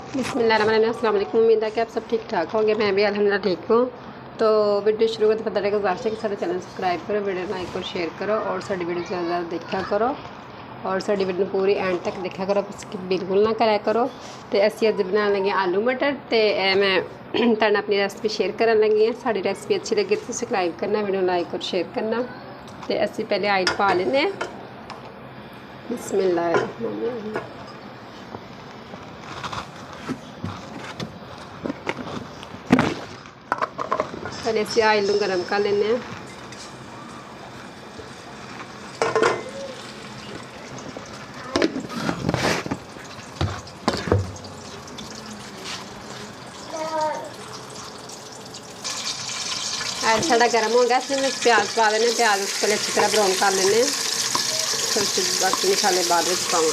बिस्मिल्लाहिर्रहमानिर्रहीम। अस्सलाम वालेकुम। उम्मीद है कि आप सब ठीक ठाक होंगे। मैं भी अल्हम्दुलिल्लाह ठीक हूँ। तो वीडियो शुरू करते पता लगे गुजारिश है कि सारे चैनल सब्सक्राइब करो, वीडियो लाइक और शेयर करो और साड़ी वीडियो ज़्यादा देखा करो और साड़ी वीडियो पूरी एंड तक देखा करो, स्किप बिल्कुल ना कराया करो। तो असी अज बनाने लगे आलू मटर। तो मैं तुहाडे अपनी रेसिपी शेयर करन लगी हाँ। साड़ी रेसिपी अच्छी लगी तो सब्सक्राइब करना, वीडियो लाइक और शेयर करना। तो असी पहले ऑयल पा लेने। बिस्मिल्लाहिर्रहमानिर्रहीम। पहले इसे ऑयल गर्म कर लेने। ऑयल साढ़ा गर्म हो गया, इसमें प्याज पा लेने। प्याज उसको पहले अच्छी तरह ब्राउन कर लेने, फिर बाकी मसाले बाद में पाऊँ।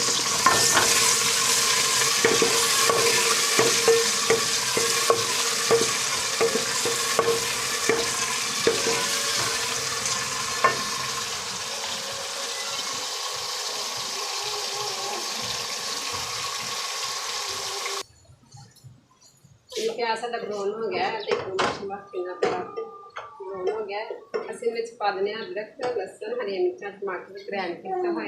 प्याज साढ़ा ब्राउन हो गया, देखो कितना ब्राउन हो गया। असं में पा देने अदरक, लसन, हरी मिर्चा, टमाटर ग्रैंड किया हुआ।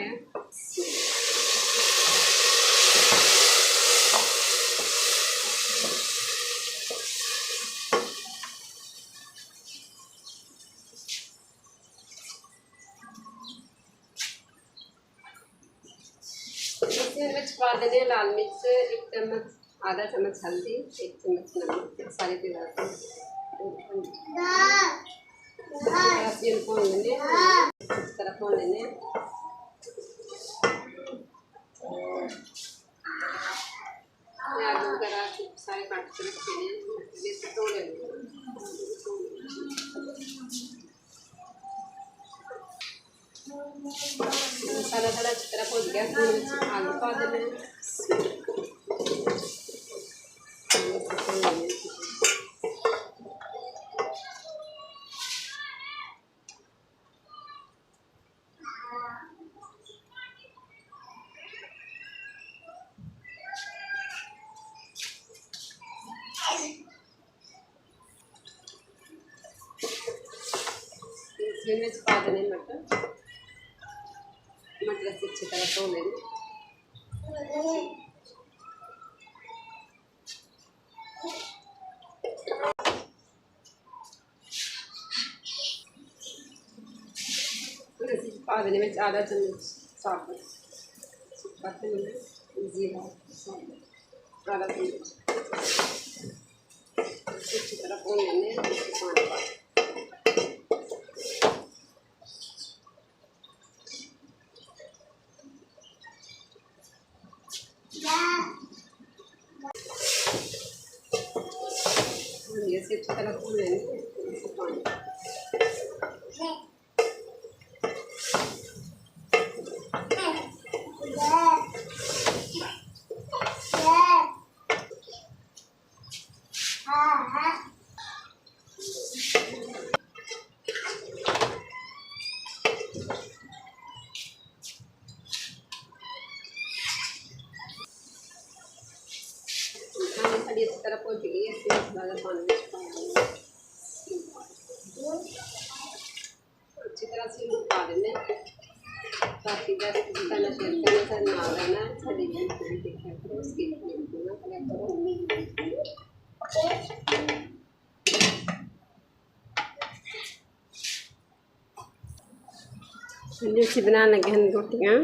इसमें पा देने लाल मिर्च 1 चम्मच, आधा चम्मच हल्दी, 1 चम्मच नमक, सारी भून लेने। इस तरह भून लेने। आलू वगैरह सारे काट के रखे हैं, धो लेने। मसाला थोड़ा अच्छी तरह भुन गया, आलू पा देने। इसमें पा देने मटर। मटर से अच्छी तरह धो लेने। पा देने में आधा चम्मच साबुत सूखा जीरा, आधा चम्मच अच्छी तरह भून लेने। पानी पा अच्छी तरह भून लेने। पानी साड़ी अच्छी तरह पहुँच गई है। इसमें ज़्यादा पानी अच्छी तरह से पा देने। बाकी रेसिपी का शेयर करना सर ना रहना साड़ी देखा करो, उसकी ना करो। जैसे बनाने लगे हैं रोटियाँ।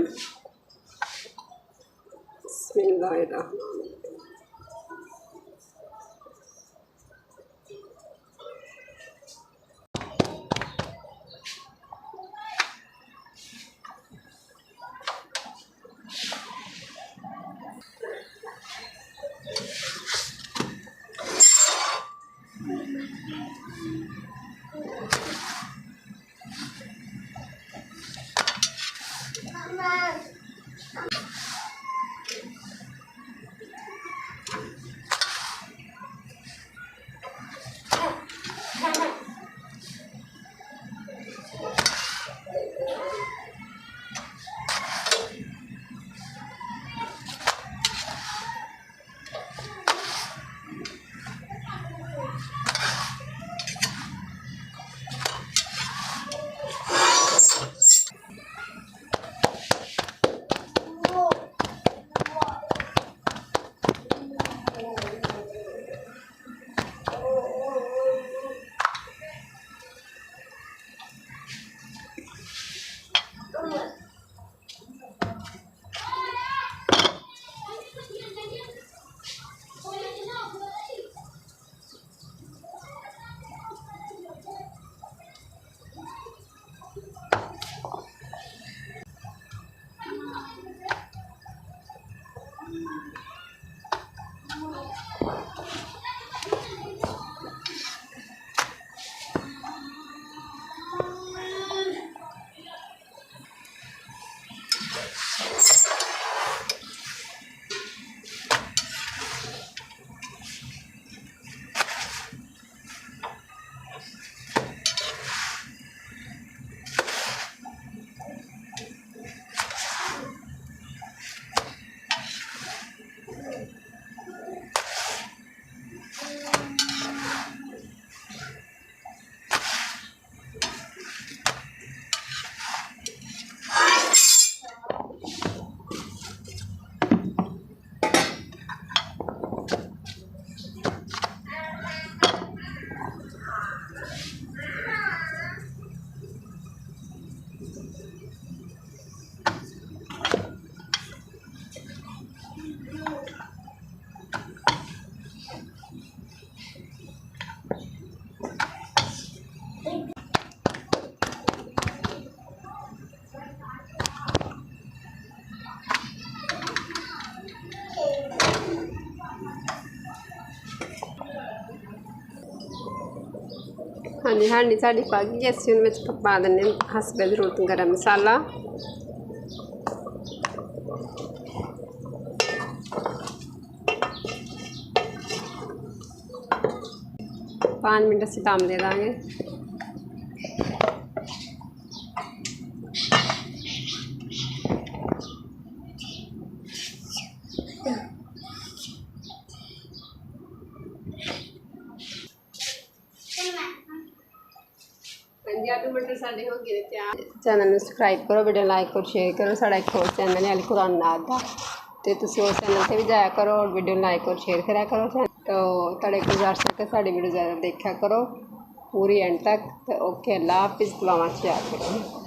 बिस्मिल्लाहिर्रहमानिर्रहीम। हाँ जी हांडी साड़ी पा गई असीं उहदे विच पा दिंदे हसबे ज़रूरत गरम मसाला। पाँच मिनट असीं दम दे देंगे। हाँ जी आलू मटर साढ़े हो गए तैयार। चैनल में सबसक्राइब करो, वीडियो लाइक और शेयर करो। साढ़ा एक होर चैनल है अल कुरान नाथ का, तो तुसीं उस चैनल से भी जाया करो और वीडियो लाइक और शेयर करा करो। तो तुहाडे गुजारिश है साड़ी वीडियो ज़्यादा देखा करो पूरी एंड तक। तो ओके अल्लाह हाफिज़, दुआवां च याद करो।